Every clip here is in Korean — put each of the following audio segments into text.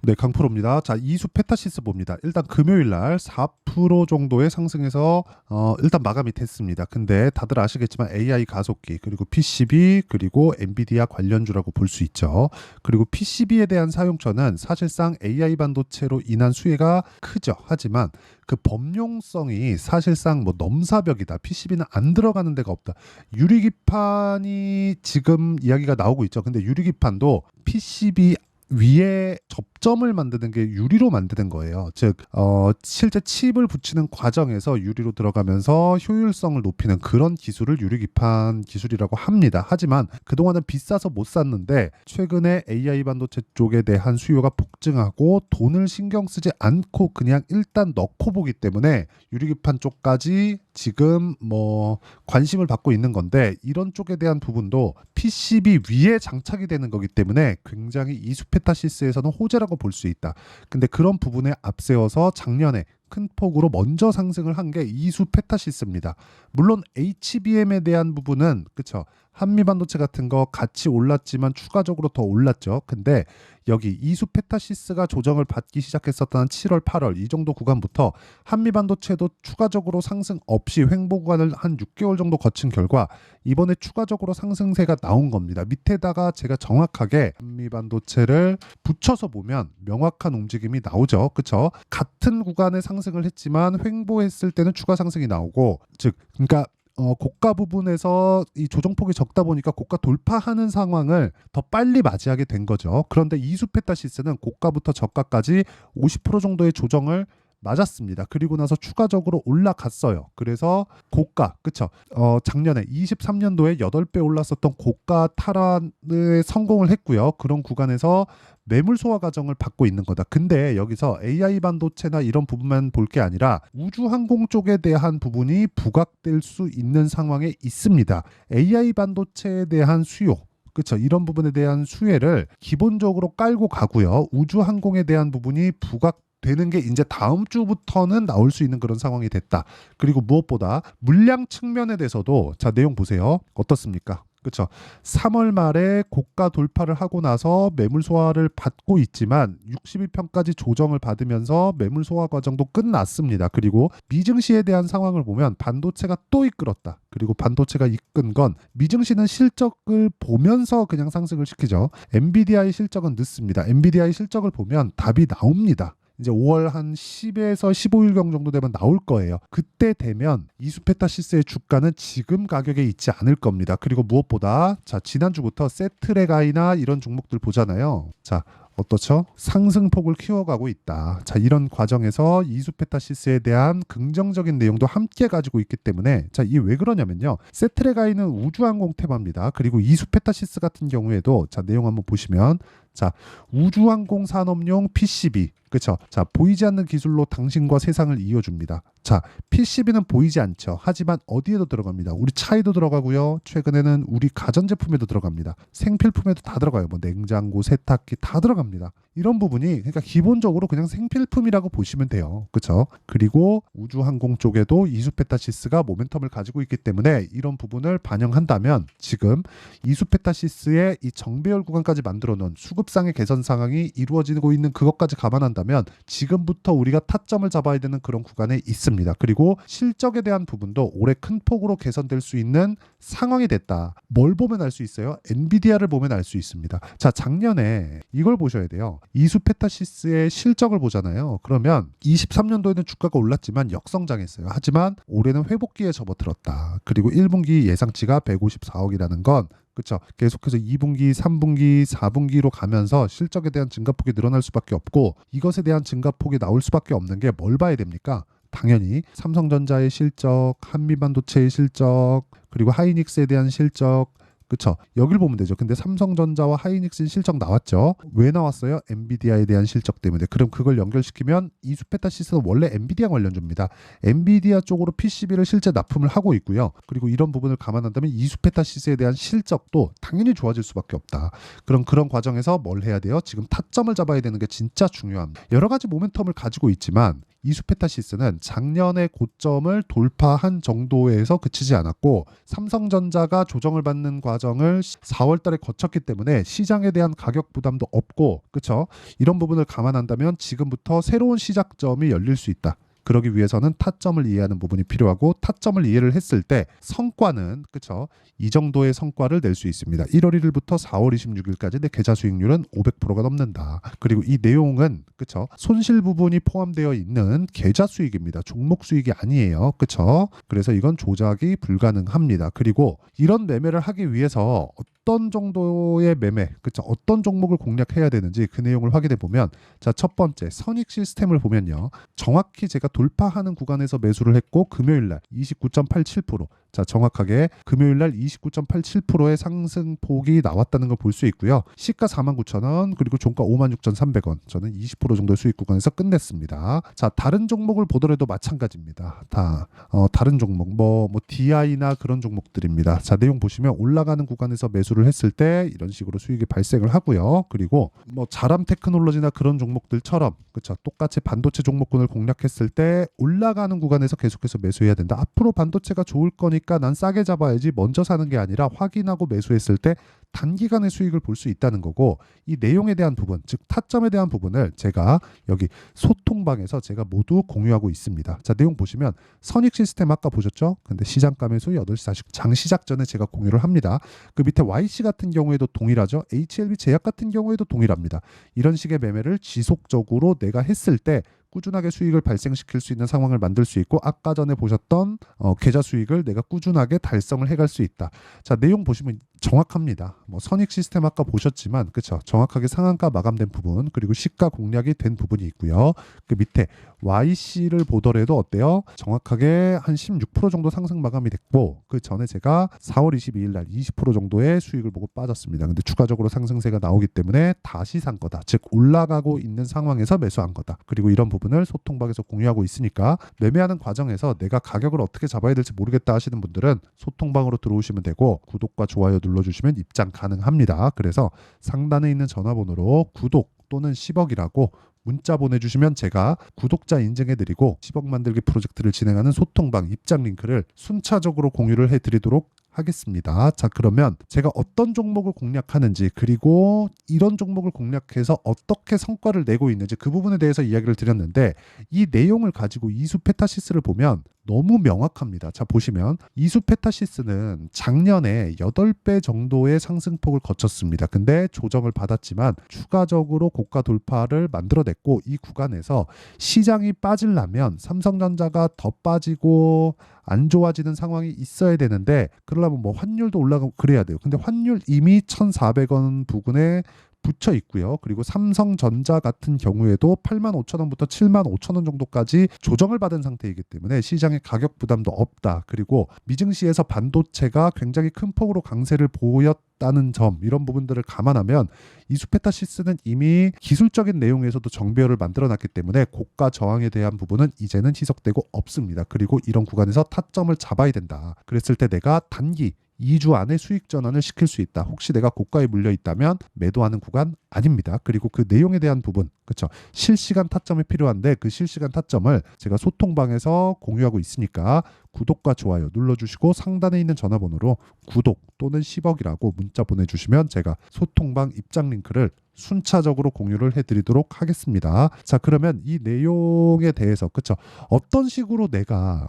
네, 강프로입니다. 자, 이수 페타시스 봅니다. 일단 금요일 날 4% 정도의 상승에서 일단 마감이 됐습니다. 근데 다들 아시겠지만 AI 가속기, 그리고 PCB, 그리고 엔비디아 관련주라고 볼 수 있죠. 그리고 PCB에 대한 사용처는 사실상 AI 반도체로 인한 수혜가 크죠. 하지만 그 범용성이 사실상 뭐 넘사벽이다. PCB는 안 들어가는 데가 없다. 유리기판이 지금 이야기가 나오고 있죠. 근데 유리기판도 PCB 위에 접점을 만드는 게 유리로 만드는 거예요. 즉, 실제 칩을 붙이는 과정에서 유리로 들어가면서 효율성을 높이는 그런 기술을 유리기판 기술이라고 합니다. 하지만 그동안은 비싸서 못 샀는데 최근에 AI 반도체 쪽에 대한 수요가 폭증하고 돈을 신경 쓰지 않고 그냥 일단 넣고 보기 때문에 유리기판 쪽까지 지금 뭐 관심을 받고 있는 건데, 이런 쪽에 대한 부분도 PCB 위에 장착이 되는 거기 때문에 굉장히 이수페타시스에서는 호재라고 볼 수 있다. 근데 그런 부분에 앞세워서 작년에 큰 폭으로 먼저 상승을 한 게 이수페타시스입니다. 물론 HBM에 대한 부분은 그쵸, 한미반도체 같은 거 같이 올랐지만 추가적으로 더 올랐죠. 근데 여기 이수페타시스가 조정을 받기 시작했었던 7월, 8월 이 정도 구간부터 한미반도체도 추가적으로 상승 없이 횡보 구간을 한 6개월 정도 거친 결과 이번에 추가적으로 상승세가 나온 겁니다. 밑에다가 제가 정확하게 한미반도체를 붙여서 보면 명확한 움직임이 나오죠. 그쵸? 같은 구간에 상승을 했지만 횡보했을 때는 추가 상승이 나오고, 즉 그러니까 고가 부분에서 이 조정폭이 적다 보니까 고가 돌파하는 상황을 더 빨리 맞이하게 된 거죠. 그런데 이수페타시스는 고가부터 저가까지 50% 정도의 조정을 맞았습니다. 그리고 나서 추가적으로 올라갔어요. 그래서 고가, 그쵸? 작년에 23년도에 8배 올랐었던 고가 탈환에 성공을 했고요. 그런 구간에서 매물 소화 과정을 받고 있는 거다. 근데 여기서 AI 반도체나 이런 부분만 볼 게 아니라 우주항공 쪽에 대한 부분이 부각될 수 있는 상황에 있습니다. AI 반도체에 대한 수요, 그렇죠. 이런 부분에 대한 수혜를 기본적으로 깔고 가고요. 우주항공에 대한 부분이 부각되는 게 이제 다음 주부터는 나올 수 있는 그런 상황이 됐다. 그리고 무엇보다 물량 측면에 대해서도 자, 내용 보세요. 어떻습니까? 그렇죠. 3월 말에 고가 돌파를 하고 나서 매물 소화를 받고 있지만 62평까지 조정을 받으면서 매물 소화 과정도 끝났습니다. 그리고 미증시에 대한 상황을 보면 반도체가 또 이끌었다. 그리고 반도체가 이끈 건 미증시는 실적을 보면서 그냥 상승을 시키죠. 엔비디아의 실적은 늦습니다. 엔비디아의 실적을 보면 답이 나옵니다. 이제 5월 한 10에서 15일경 정도 되면 나올 거예요. 그때 되면 이수페타시스의 주가는 지금 가격에 있지 않을 겁니다. 그리고 무엇보다 자, 지난주부터 세트레가이나 이런 종목들 보잖아요. 자, 어떻죠? 상승폭을 키워가고 있다. 자, 이런 과정에서 이수페타시스에 대한 긍정적인 내용도 함께 가지고 있기 때문에 자, 이게 왜 그러냐면요. 세트레가이는 우주항공 테마입니다. 그리고 이수페타시스 같은 경우에도 자, 내용 한번 보시면 자, 우주항공 산업용 PCB, 그렇죠? 자, 보이지 않는 기술로 당신과 세상을 이어줍니다. 자, PCB는 보이지 않죠. 하지만 어디에도 들어갑니다. 우리 차에도 들어가고요. 최근에는 우리 가전제품에도 들어갑니다. 생필품에도 다 들어가요. 뭐 냉장고, 세탁기 다 들어갑니다. 이런 부분이 그러니까 기본적으로 그냥 생필품이라고 보시면 돼요. 그렇죠? 그리고 우주항공 쪽에도 이수페타시스가 모멘텀을 가지고 있기 때문에 이런 부분을 반영한다면 지금 이수페타시스의 이 정배열 구간까지 만들어 놓은 수급상의 개선 상황이 이루어지고 있는 그것까지 감안한다면 지금부터 우리가 타점을 잡아야 되는 그런 구간에 있습니다. 그리고 실적에 대한 부분도 올해 큰 폭으로 개선될 수 있는 상황이 됐다. 뭘 보면 알 수 있어요? 엔비디아를 보면 알 수 있습니다. 자, 작년에 이걸 보셔야 돼요. 이수페타시스의 실적을 보잖아요. 그러면 23년도에는 주가가 올랐지만 역성장했어요. 하지만 올해는 회복기에 접어들었다. 그리고 1분기 예상치가 154억이라는 건 그렇죠. 계속해서 2분기, 3분기, 4분기로 가면서 실적에 대한 증가폭이 늘어날 수밖에 없고 이것에 대한 증가폭이 나올 수밖에 없는 게 뭘 봐야 됩니까? 당연히 삼성전자의 실적, 한미반도체의 실적, 그리고 하이닉스에 대한 실적, 그쵸? 여길 보면 되죠. 근데 삼성전자와 하이닉스는 실적 나왔죠. 왜 나왔어요? 엔비디아에 대한 실적 때문에. 그럼 그걸 연결시키면 이수페타시스는 원래 엔비디아 관련주입니다. 엔비디아 쪽으로 PCB를 실제 납품을 하고 있고요. 그리고 이런 부분을 감안한다면 이수페타시스에 대한 실적도 당연히 좋아질 수밖에 없다. 그럼 그런 과정에서 뭘 해야 돼요? 지금 타점을 잡아야 되는 게 진짜 중요합니다. 여러 가지 모멘텀을 가지고 있지만 이수페타시스는 작년의 고점을 돌파한 정도에서 그치지 않았고 삼성전자가 조정을 받는 과정을 4월 달에 거쳤기 때문에 시장에 대한 가격 부담도 없고 그쵸? 이런 부분을 감안한다면 지금부터 새로운 시작점이 열릴 수 있다. 그러기 위해서는 타점을 이해하는 부분이 필요하고 타점을 이해를 했을 때 성과는 그쵸? 이 정도의 성과를 낼 수 있습니다. 1월 1일부터 4월 26일까지 내 계좌 수익률은 500%가 넘는다. 그리고 이 내용은 그쵸? 손실 부분이 포함되어 있는 계좌 수익입니다. 종목 수익이 아니에요. 그쵸? 그래서 이건 조작이 불가능합니다. 그리고 이런 매매를 하기 위해서 어떤 정도의 매매, 그쵸? 어떤 종목을 공략해야 되는지 그 내용을 확인해 보면 자, 첫 번째 선익 시스템을 보면요. 정확히 제가 돌파하는 구간에서 매수를 했고 금요일 날 29.87%. 자, 정확하게 금요일 날 29.87%의 상승폭이 나왔다는 걸 볼 수 있고요. 시가 49,000원 그리고 종가 56,300원. 저는 20% 정도의 수익 구간에서 끝냈습니다. 자, 다른 종목을 보더라도 마찬가지입니다. 다른 종목 뭐 DI나 그런 종목들입니다. 자, 내용 보시면 올라가는 구간에서 매수를 했을 때 이런 식으로 수익이 발생을 하고요. 그리고 뭐 자람 테크놀로지나 그런 종목들처럼 그렇죠. 똑같이 반도체 종목군을 공략했을 때 올라가는 구간에서 계속해서 매수해야 된다. 앞으로 반도체가 좋을 거니까 난 싸게 잡아야지 먼저 사는 게 아니라 확인하고 매수했을 때 단기간의 수익을 볼 수 있다는 거고 이 내용에 대한 부분, 즉 타점에 대한 부분을 제가 여기 소통방에서 제가 모두 공유하고 있습니다. 자, 내용 보시면 선익 시스템 아까 보셨죠? 근데 시장가 매수 8시 40분 장 시작 전에 제가 공유를 합니다. 그 밑에 YC 같은 경우에도 동일하죠. HLB 제약 같은 경우에도 동일합니다. 이런 식의 매매를 지속적으로 내가 했을 때 꾸준하게 수익을 발생시킬 수 있는 상황을 만들 수 있고 아까 전에 보셨던 계좌 수익을 내가 꾸준하게 달성을 해갈 수 있다. 자, 내용 보시면 정확합니다. 뭐 선익 시스템 아까 보셨지만 그쵸? 정확하게 상한가 마감된 부분 그리고 시가 공략이 된 부분이 있고요. 그 밑에 YC를 보더라도 어때요? 정확하게 한 16% 정도 상승 마감이 됐고 그 전에 제가 4월 22일 날 20% 정도의 수익을 보고 빠졌습니다. 근데 추가적으로 상승세가 나오기 때문에 다시 산 거다. 즉 올라가고 있는 상황에서 매수한 거다. 그리고 이런 부분을 소통방에서 공유하고 있으니까 매매하는 과정에서 내가 가격을 어떻게 잡아야 될지 모르겠다 하시는 분들은 소통방으로 들어오시면 되고 구독과 좋아요 눌러주시면 입장 가능합니다. 그래서 상단에 있는 전화번호로 구독 또는 10억이라고 문자 보내주시면 제가 구독자 인증해드리고 10억 만들기 프로젝트를 진행하는 소통방 입장 링크를 순차적으로 공유를 해드리도록 하겠습니다. 자, 그러면 제가 어떤 종목을 공략하는지 그리고 이런 종목을 공략해서 어떻게 성과를 내고 있는지 그 부분에 대해서 이야기를 드렸는데 이 내용을 가지고 이수페타시스를 보면 너무 명확합니다. 자, 보시면 이수페타시스는 작년에 8배 정도의 상승폭을 거쳤습니다. 근데 조정을 받았지만 추가적으로 고가 돌파를 만들어냈고 이 구간에서 시장이 빠지려면 삼성전자가 더 빠지고 안 좋아지는 상황이 있어야 되는데 그러려면 뭐 환율도 올라가고 그래야 돼요. 근데 환율 이미 1,400원 부근에 붙여 있고요. 그리고 삼성전자 같은 경우에도 85,000원부터 75,000원 정도까지 조정을 받은 상태이기 때문에 시장의 가격 부담도 없다. 그리고 미증시에서 반도체가 굉장히 큰 폭으로 강세를 보였다는 점 이런 부분들을 감안하면 이수페타시스는 이미 기술적인 내용에서도 정배열을 만들어놨기 때문에 고가 저항에 대한 부분은 이제는 희석되고 없습니다. 그리고 이런 구간에서 타점을 잡아야 된다. 그랬을 때 내가 단기 2주 안에 수익 전환을 시킬 수 있다. 혹시 내가 고가에 물려 있다면 매도하는 구간 아닙니다. 그리고 그 내용에 대한 부분, 그렇죠? 실시간 타점이 필요한데 그 실시간 타점을 제가 소통방에서 공유하고 있으니까 구독과 좋아요 눌러주시고 상단에 있는 전화번호로 구독 또는 10억이라고 문자 보내주시면 제가 소통방 입장 링크를 순차적으로 공유를 해드리도록 하겠습니다. 자, 그러면 이 내용에 대해서 그렇죠? 어떤 식으로 내가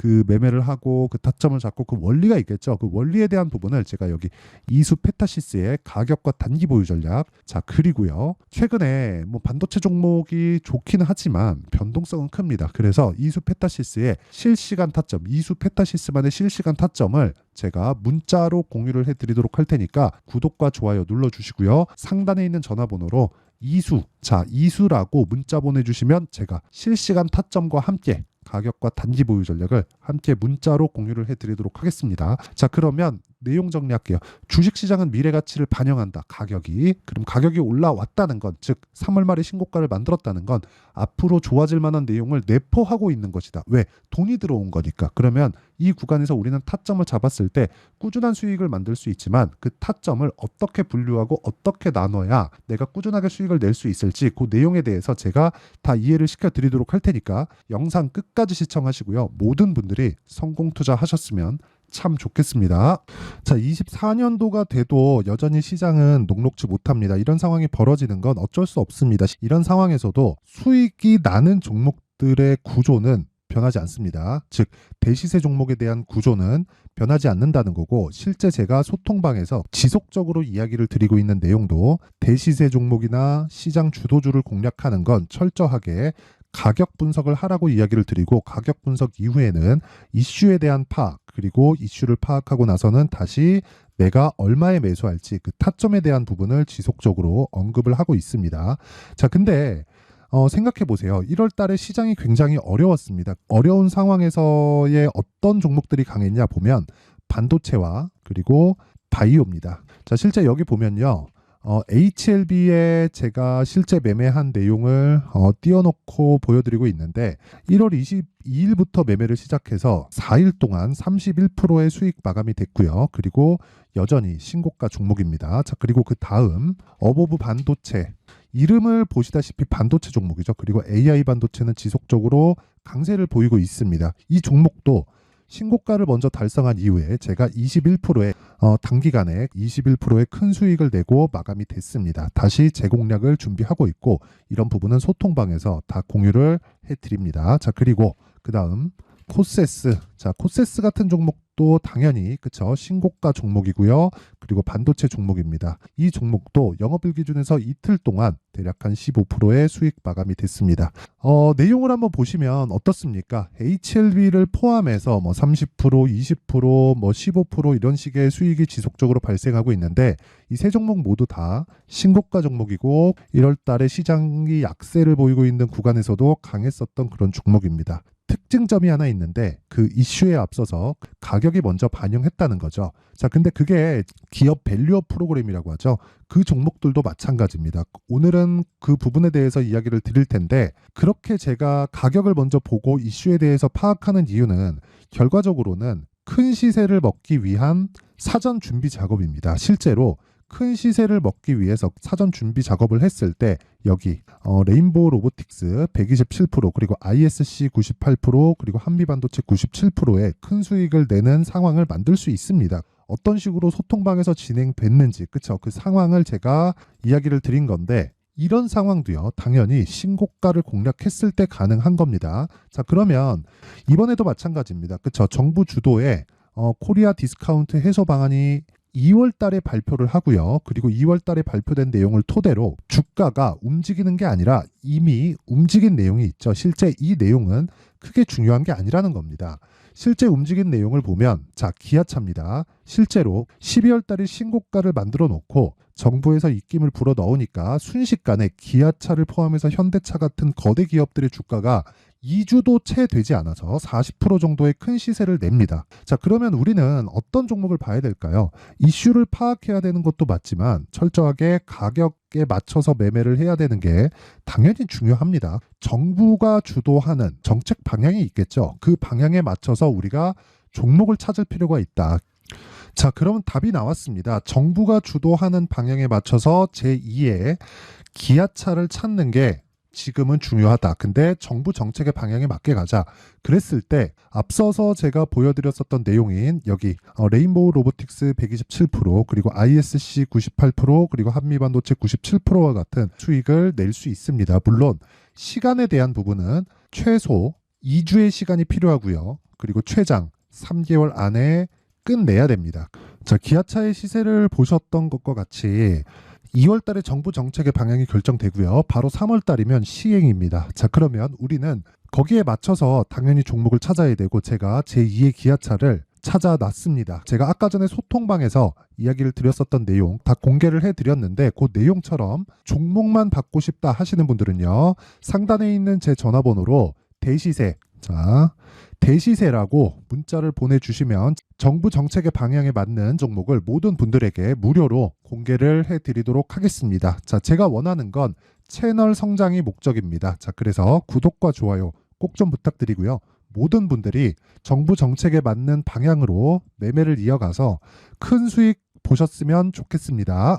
그 매매를 하고 그 타점을 잡고 그 원리가 있겠죠. 그 원리에 대한 부분을 제가 여기 이수페타시스의 가격과 단기 보유 전략 자 그리고요. 최근에 뭐 반도체 종목이 좋기는 하지만 변동성은 큽니다. 그래서 이수페타시스의 실시간 타점 이수페타시스만의 실시간 타점을 제가 문자로 공유를 해드리도록 할 테니까 구독과 좋아요 눌러주시고요. 상단에 있는 전화번호로 이수라고 문자 보내주시면 제가 실시간 타점과 함께 가격과 단기 보유 전략을 함께 문자로 공유를 해드리도록 하겠습니다. 자, 그러면 내용 정리할게요. 주식시장은 미래가치를 반영한다. 가격이. 그럼 가격이 올라왔다는 건, 즉 3월 말에 신고가를 만들었다는 건 앞으로 좋아질 만한 내용을 내포하고 있는 것이다. 왜? 돈이 들어온 거니까. 그러면 이 구간에서 우리는 타점을 잡았을 때 꾸준한 수익을 만들 수 있지만 그 타점을 어떻게 분류하고 어떻게 나눠야 내가 꾸준하게 수익을 낼 수 있을지 그 내용에 대해서 제가 다 이해를 시켜드리도록 할 테니까 영상 끝까지 시청하시고요. 모든 분들이 성공 투자하셨으면 참 좋겠습니다. 자, 24년도가 돼도 여전히 시장은 녹록지 못합니다. 이런 상황이 벌어지는 건 어쩔 수 없습니다. 이런 상황에서도 수익이 나는 종목들의 구조는 변하지 않습니다. 즉 대시세 종목에 대한 구조는 변하지 않는다는 거고, 실제 제가 소통방에서 지속적으로 이야기를 드리고 있는 내용도 대시세 종목이나 시장 주도주를 공략하는 건 철저하게 가격 분석을 하라고 이야기를 드리고, 가격 분석 이후에는 이슈에 대한 파악, 그리고 이슈를 파악하고 나서는 다시 내가 얼마에 매수할지 그 타점에 대한 부분을 지속적으로 언급을 하고 있습니다. 자, 근데 생각해 보세요. 1월 달에 시장이 굉장히 어려웠습니다. 어려운 상황에서의 어떤 종목들이 강했냐 보면 반도체와 그리고 바이오입니다. 자, 실제 여기 보면요. HLB에 제가 실제 매매한 내용을 띄워놓고 보여드리고 있는데 1월 22일부터 매매를 시작해서 4일 동안 31%의 수익 마감이 됐고요. 그리고 여전히 신고가 종목입니다. 자, 그리고 그 다음 어보브 반도체, 이름을 보시다시피 반도체 종목이죠. 그리고 AI 반도체는 지속적으로 강세를 보이고 있습니다. 이 종목도 신고가를 먼저 달성한 이후에 제가 21%의 단기간에 21%의 큰 수익을 내고 마감이 됐습니다. 다시 재공략을 준비하고 있고, 이런 부분은 소통방에서 다 공유를 해드립니다. 자, 그리고 그 다음 코세스. 자, 코세스 같은 종목도 당연히 그쵸, 신고가 종목이고요. 그리고 반도체 종목입니다. 이 종목도 영업일 기준에서 이틀 동안 대략 한 15%의 수익 마감이 됐습니다. 내용을 한번 보시면 어떻습니까? HLB를 포함해서 뭐 30%, 20%, 뭐 15% 이런 식의 수익이 지속적으로 발생하고 있는데, 이 세 종목 모두 다 신고가 종목이고 1월 달에 시장이 약세를 보이고 있는 구간에서도 강했었던 그런 종목입니다. 특징점이 하나 있는데 그 이슈에 앞서서 가격이 먼저 반영했다는 거죠. 자, 근데 그게 기업 밸류업 프로그램이라고 하죠. 그 종목들도 마찬가지입니다. 오늘은 그 부분에 대해서 이야기를 드릴 텐데, 그렇게 제가 가격을 먼저 보고 이슈에 대해서 파악하는 이유는 결과적으로는 큰 시세를 먹기 위한 사전 준비 작업입니다. 실제로 큰 시세를 먹기 위해서 사전 준비 작업을 했을 때 여기 레인보우 로보틱스 127%, 그리고 ISC 98%, 그리고 한미반도체 97%의 큰 수익을 내는 상황을 만들 수 있습니다. 어떤 식으로 소통방에서 진행됐는지, 그쵸? 그 상황을 제가 이야기를 드린 건데, 이런 상황도요, 당연히 신고가를 공략했을 때 가능한 겁니다. 자, 그러면 이번에도 마찬가지입니다. 그쵸? 정부 주도의 코리아 디스카운트 해소 방안이 2월 달에 발표를 하고요. 그리고 2월 달에 발표된 내용을 토대로 주가가 움직이는 게 아니라 이미 움직인 내용이 있죠. 실제 이 내용은 크게 중요한 게 아니라는 겁니다. 실제 움직인 내용을 보면, 자, 기아차입니다. 실제로 12월 달에 신고가를 만들어 놓고 정부에서 입김을 불어 넣으니까 순식간에 기아차를 포함해서 현대차 같은 거대 기업들의 주가가 2주도 채 되지 않아서 40% 정도의 큰 시세를 냅니다. 자, 그러면 우리는 어떤 종목을 봐야 될까요? 이슈를 파악해야 되는 것도 맞지만 철저하게 가격에 맞춰서 매매를 해야 되는 게 당연히 중요합니다. 정부가 주도하는 정책 방향이 있겠죠. 그 방향에 맞춰서 우리가 종목을 찾을 필요가 있다. 자, 그러면 답이 나왔습니다. 정부가 주도하는 방향에 맞춰서 제2의 기아차를 찾는 게 지금은 중요하다. 근데 정부 정책의 방향에 맞게 가자. 그랬을 때 앞서서 제가 보여드렸었던 내용인 여기 레인보우 로보틱스 127%, 그리고 ISC 98%, 그리고 한미반도체 97%와 같은 수익을 낼 수 있습니다. 물론 시간에 대한 부분은 최소 2주의 시간이 필요하고요. 그리고 최장 3개월 안에 끝내야 됩니다. 자, 기아차의 시세를 보셨던 것과 같이 2월 달에 정부 정책의 방향이 결정되고요. 바로 3월 달이면 시행입니다. 자, 그러면 우리는 거기에 맞춰서 당연히 종목을 찾아야 되고, 제가 제2의 기아차를 찾아놨습니다. 제가 아까 전에 소통방에서 이야기를 드렸었던 내용 다 공개를 해드렸는데, 그 내용처럼 종목만 받고 싶다 하시는 분들은요, 상단에 있는 제 전화번호로 대시세, 자, 대시세라고 문자를 보내주시면 정부 정책의 방향에 맞는 종목을 모든 분들에게 무료로 공개를 해드리도록 하겠습니다. 자, 제가 원하는 건 채널 성장이 목적입니다. 자, 그래서 구독과 좋아요 꼭 좀 부탁드리고요. 모든 분들이 정부 정책에 맞는 방향으로 매매를 이어가서 큰 수익 보셨으면 좋겠습니다.